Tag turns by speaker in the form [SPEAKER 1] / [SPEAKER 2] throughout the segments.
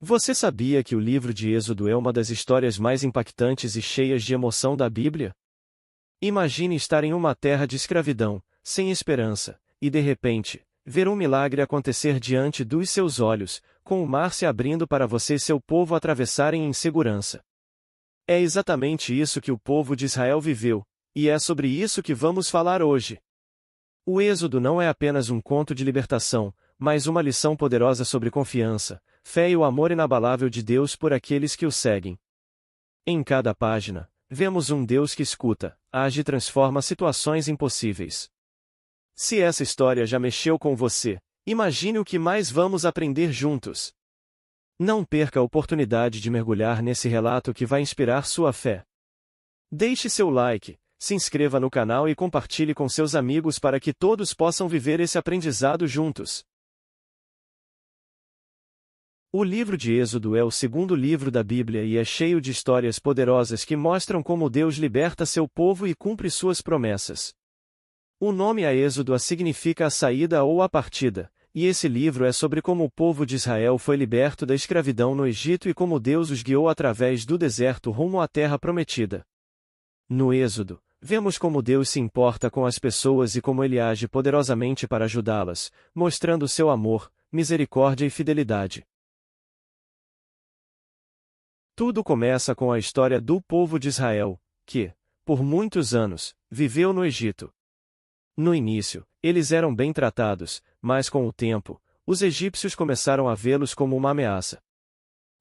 [SPEAKER 1] Você sabia que o livro de Êxodo é uma das histórias mais impactantes e cheias de emoção da Bíblia? Imagine estar em uma terra de escravidão, sem esperança, e de repente, ver um milagre acontecer diante dos seus olhos, com o mar se abrindo para você e seu povo atravessarem em segurança. É exatamente isso que o povo de Israel viveu, e é sobre isso que vamos falar hoje. O Êxodo não é apenas um conto de libertação, mas uma lição poderosa sobre confiança, fé e o amor inabalável de Deus por aqueles que o seguem. Em cada página, vemos um Deus que escuta, age e transforma situações impossíveis. Se essa história já mexeu com você, imagine o que mais vamos aprender juntos. Não perca a oportunidade de mergulhar nesse relato que vai inspirar sua fé. Deixe seu like, se inscreva no canal e compartilhe com seus amigos para que todos possam viver esse aprendizado juntos. O livro de Êxodo é o segundo livro da Bíblia e é cheio de histórias poderosas que mostram como Deus liberta seu povo e cumpre suas promessas. O nome a Êxodo significa a saída ou a partida, e esse livro é sobre como o povo de Israel foi liberto da escravidão no Egito e como Deus os guiou através do deserto rumo à terra prometida. No Êxodo, vemos como Deus se importa com as pessoas e como ele age poderosamente para ajudá-las, mostrando seu amor, misericórdia e fidelidade. Tudo começa com a história do povo de Israel, que, por muitos anos, viveu no Egito. No início, eles eram bem tratados, mas com o tempo, os egípcios começaram a vê-los como uma ameaça.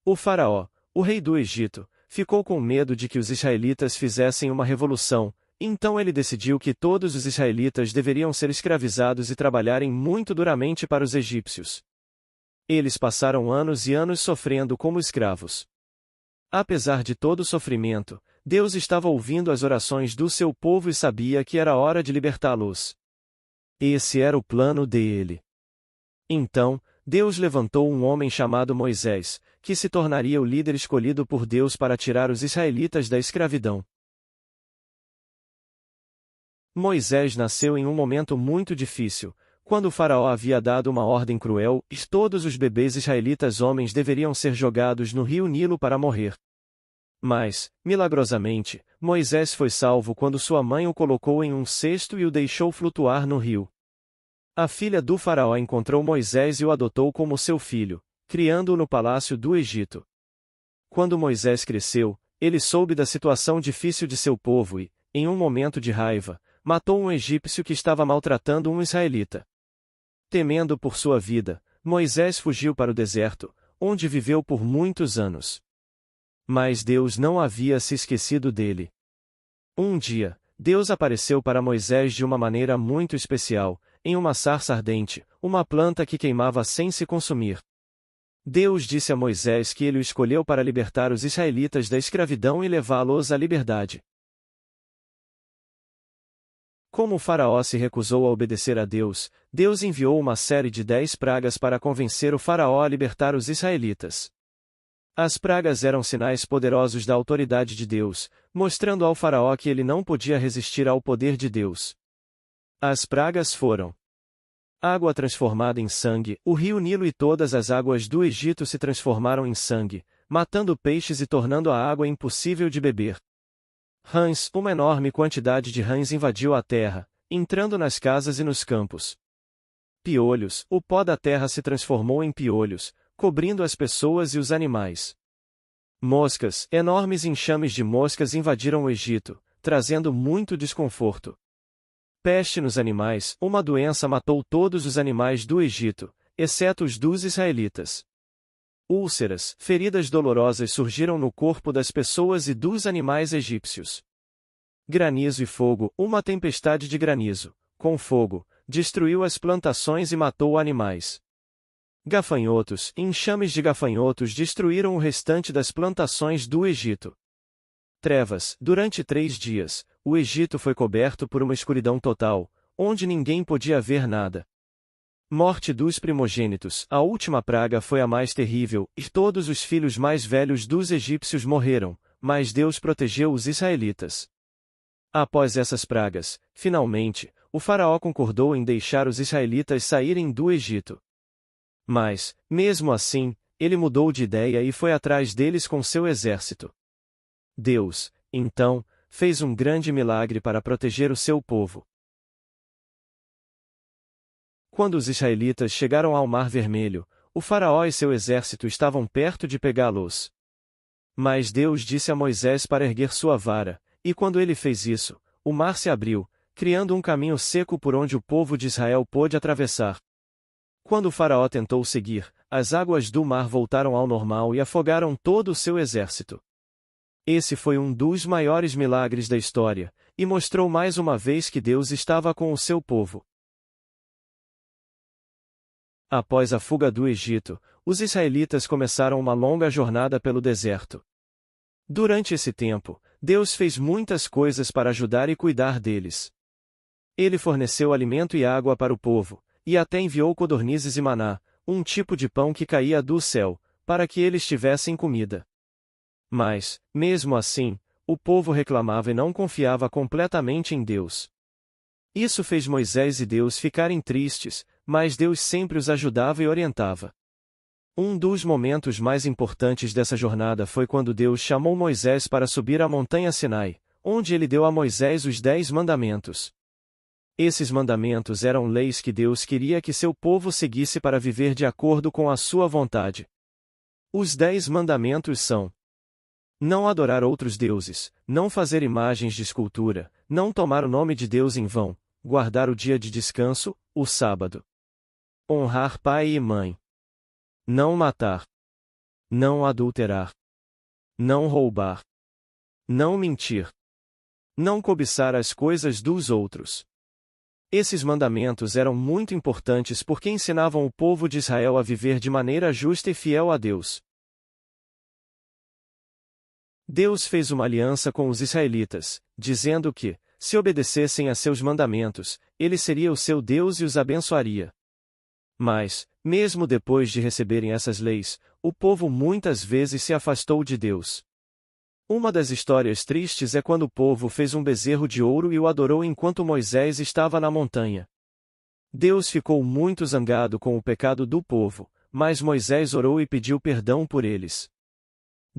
[SPEAKER 1] O faraó, o rei do Egito, ficou com medo de que os israelitas fizessem uma revolução, então ele decidiu que todos os israelitas deveriam ser escravizados e trabalharem muito duramente para os egípcios. Eles passaram anos e anos sofrendo como escravos. Apesar de todo o sofrimento, Deus estava ouvindo as orações do seu povo e sabia que era hora de libertá-los. Esse era o plano dele. Então, Deus levantou um homem chamado Moisés, que se tornaria o líder escolhido por Deus para tirar os israelitas da escravidão. Moisés nasceu em um momento muito difícil, quando o faraó havia dado uma ordem cruel, e todos os bebês israelitas homens deveriam ser jogados no rio Nilo para morrer. Mas, milagrosamente, Moisés foi salvo quando sua mãe o colocou em um cesto e o deixou flutuar no rio. A filha do faraó encontrou Moisés e o adotou como seu filho, criando-o no palácio do Egito. Quando Moisés cresceu, ele soube da situação difícil de seu povo e, em um momento de raiva, matou um egípcio que estava maltratando um israelita. Temendo por sua vida, Moisés fugiu para o deserto, onde viveu por muitos anos. Mas Deus não havia se esquecido dele. Um dia, Deus apareceu para Moisés de uma maneira muito especial, em uma sarça ardente, uma planta que queimava sem se consumir. Deus disse a Moisés que ele o escolheu para libertar os israelitas da escravidão e levá-los à liberdade. Como o faraó se recusou a obedecer a Deus, Deus enviou uma série de 10 pragas para convencer o faraó a libertar os israelitas. As pragas eram sinais poderosos da autoridade de Deus, mostrando ao faraó que ele não podia resistir ao poder de Deus. As pragas foram: água transformada em sangue, o rio Nilo e todas as águas do Egito se transformaram em sangue, matando peixes e tornando a água impossível de beber. Rãs, uma enorme quantidade de rãs invadiu a terra, entrando nas casas e nos campos. Piolhos, o pó da terra se transformou em piolhos, cobrindo as pessoas e os animais. Moscas, enormes enxames de moscas invadiram o Egito, trazendo muito desconforto. Peste nos animais, uma doença matou todos os animais do Egito, exceto os dos israelitas. Úlceras, feridas dolorosas surgiram no corpo das pessoas e dos animais egípcios. Granizo e fogo, uma tempestade de granizo, com fogo, destruiu as plantações e matou animais. Gafanhotos, enxames de gafanhotos destruíram o restante das plantações do Egito. Trevas, durante 3 dias, o Egito foi coberto por uma escuridão total, onde ninguém podia ver nada. Morte dos primogênitos, a última praga foi a mais terrível, e todos os filhos mais velhos dos egípcios morreram, mas Deus protegeu os israelitas. Após essas pragas, finalmente, o faraó concordou em deixar os israelitas saírem do Egito. Mas, mesmo assim, ele mudou de ideia e foi atrás deles com seu exército. Deus, então, fez um grande milagre para proteger o seu povo. Quando os israelitas chegaram ao Mar Vermelho, o faraó e seu exército estavam perto de pegá-los. Mas Deus disse a Moisés para erguer sua vara, e quando ele fez isso, o mar se abriu, criando um caminho seco por onde o povo de Israel pôde atravessar. Quando o faraó tentou seguir, as águas do mar voltaram ao normal e afogaram todo o seu exército. Esse foi um dos maiores milagres da história, e mostrou mais uma vez que Deus estava com o seu povo. Após a fuga do Egito, os israelitas começaram uma longa jornada pelo deserto. Durante esse tempo, Deus fez muitas coisas para ajudar e cuidar deles. Ele forneceu alimento e água para o povo, e até enviou codornizes e maná, um tipo de pão que caía do céu, para que eles tivessem comida. Mas, mesmo assim, o povo reclamava e não confiava completamente em Deus. Isso fez Moisés e Deus ficarem tristes, mas Deus sempre os ajudava e orientava. Um dos momentos mais importantes dessa jornada foi quando Deus chamou Moisés para subir a montanha Sinai, onde ele deu a Moisés os 10 mandamentos. Esses mandamentos eram leis que Deus queria que seu povo seguisse para viver de acordo com a sua vontade. Os 10 mandamentos são: não adorar outros deuses, não fazer imagens de escultura, não tomar o nome de Deus em vão, guardar o dia de descanso, o sábado. Honrar pai e mãe. Não matar. Não adulterar. Não roubar. Não mentir. Não cobiçar as coisas dos outros. Esses mandamentos eram muito importantes porque ensinavam o povo de Israel a viver de maneira justa e fiel a Deus. Deus fez uma aliança com os israelitas, dizendo que, se obedecessem a seus mandamentos, ele seria o seu Deus e os abençoaria. Mas, mesmo depois de receberem essas leis, o povo muitas vezes se afastou de Deus. Uma das histórias tristes é quando o povo fez um bezerro de ouro e o adorou enquanto Moisés estava na montanha. Deus ficou muito zangado com o pecado do povo, mas Moisés orou e pediu perdão por eles.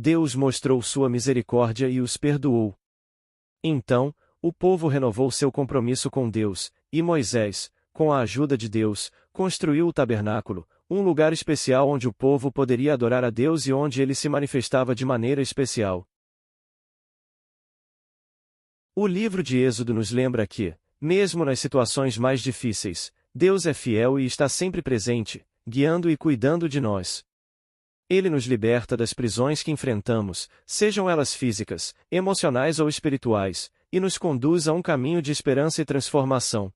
[SPEAKER 1] Deus mostrou sua misericórdia e os perdoou. Então, o povo renovou seu compromisso com Deus, e Moisés, com a ajuda de Deus, construiu o tabernáculo, um lugar especial onde o povo poderia adorar a Deus e onde ele se manifestava de maneira especial. O livro de Êxodo nos lembra que, mesmo nas situações mais difíceis, Deus é fiel e está sempre presente, guiando e cuidando de nós. Ele nos liberta das prisões que enfrentamos, sejam elas físicas, emocionais ou espirituais, e nos conduz a um caminho de esperança e transformação.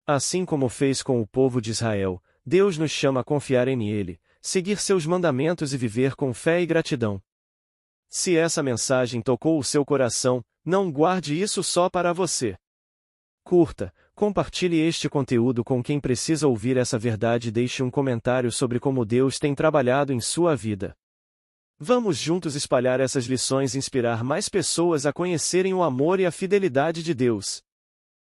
[SPEAKER 1] Assim como fez com o povo de Israel, Deus nos chama a confiar em Ele, seguir seus mandamentos e viver com fé e gratidão. Se essa mensagem tocou o seu coração, não guarde isso só para você. Curta, compartilhe este conteúdo com quem precisa ouvir essa verdade e deixe um comentário sobre como Deus tem trabalhado em sua vida. Vamos juntos espalhar essas lições e inspirar mais pessoas a conhecerem o amor e a fidelidade de Deus.